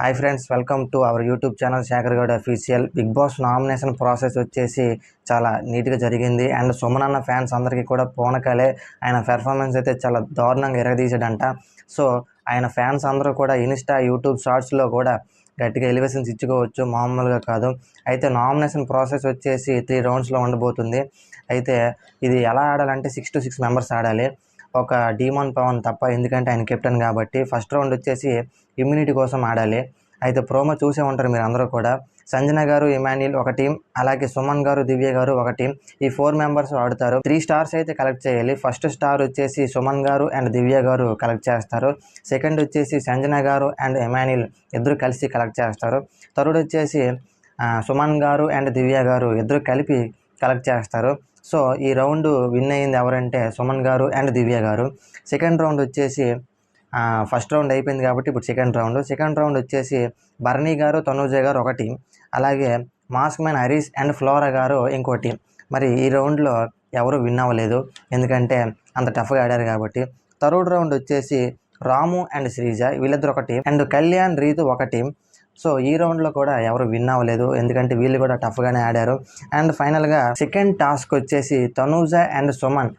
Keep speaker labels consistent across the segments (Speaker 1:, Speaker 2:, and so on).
Speaker 1: Hi friends, welcome to our YouTube channel Shekhar Goud official. Bigg Boss nomination process వచ్చేసి చాలా నీట్గా జరిగింది. అండ్ సుమన్ అన్న ఫ్యాన్స్ అందరికీ కూడా పూనకాలే. ఆయన పెర్ఫార్మెన్స్ అయితే చాలా దారుణంగా ఎరగదీసాడంట. సో ఆయన ఫ్యాన్స్ అందరూ కూడా ఇన్స్టా, యూట్యూబ్ షార్ట్స్లో కూడా గట్టిగా ఎలివేషన్స్ ఇచ్చుకోవచ్చు, మామూలుగా కాదు. అయితే నామినేషన్ ప్రాసెస్ వచ్చేసి 3 రౌండ్స్లో ఉండబోతుంది. అయితే ఇది ఎలా ఆడాలంటే 6 to 6 మెంబర్స్ ఆడాలి, ఒక డీమాన్ పవన్ తప్ప, ఎందుకంటే ఆయన కెప్టెన్ కాబట్టి. ఫస్ట్ రౌండ్ వచ్చేసి ఇమ్యూనిటీ కోసం ఆడాలి. అయితే ప్రోమో చూసే ఉంటారు మీరు అందరూ కూడా. సంజన గారు, ఇమాన్యుల్ ఒక టీం, అలాగే సుమన్ గారు, దివ్య గారు ఒక టీం. ఈ 4 మెంబర్స్ ఆడుతారు. 3 స్టార్స్ అయితే కలెక్ట్ చేయాలి. ఫస్ట్ స్టార్ వచ్చేసి సుమన్ గారు అండ్ దివ్య గారు కలెక్ట్ చేస్తారు. సెకండ్ వచ్చేసి సంజన గారు అండ్ ఇమాన్యుల్ ఇద్దరు కలిసి కలెక్ట్ చేస్తారు. థర్డ్ వచ్చేసి సుమన్ గారు అండ్ దివ్య గారు ఇద్దరు కలిపి కలెక్ట్ చేస్తారు. సో ఈ రౌండ్ విన్ అయ్యింది ఎవరంటే సుమన్ గారు అండ్ దివ్య గారు. సెకండ్ రౌండ్ వచ్చేసి ఫస్ట్ రౌండ్ అయిపోయింది కాబట్టి ఇప్పుడు సెకండ్ రౌండ్ వచ్చేసి భరణి గారు, తనూజ గారు ఒక టీం, అలాగే mask man Harish and flora గారు ఇంకో టీం. మరి ఈ రౌండ్లో ఎవరు విన్ అవ్వలేదు, ఎందుకంటే అంత టఫ్గా ఆడారు కాబట్టి. థర్డ్ రౌండ్ వచ్చేసి రాము అండ్ శ్రీజ వీళ్ళిద్దరు ఒక టీం, అండ్ కళ్యాణ్, రీతు ఒక టీం. సో ఈ రౌండ్లో కూడా ఎవరు విన్ అవ్వలేదు, ఎందుకంటే వీళ్ళు కూడా టఫ్గానే ఆడారు. అండ్ ఫైనల్గా సెకండ్ టాస్క్ వచ్చేసి తనూజ అండ్ సుమన్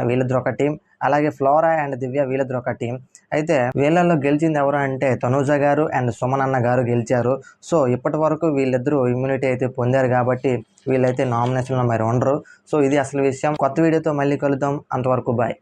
Speaker 1: వీళ్ళిద్దరు ఒక టీం, అలాగే ఫ్లోరా అండ్ దివ్య వీళ్ళిద్దరు ఒక టీం. అయితే వీళ్ళల్లో గెలిచింది ఎవరు అంటే తనూజ గారు అండ్ సుమన్ అన్న గారు గెలిచారు. సో ఇప్పటి వరకు వీళ్ళిద్దరూ ఇమ్యూనిటీ అయితే పొందారు కాబట్టి వీళ్ళైతే నామినేషన్లో మరి ఉండరు. సో ఇది అసలు విషయం. కొత్త వీడియోతో మళ్ళీ కలుద్దాం. అంతవరకు బాయ్.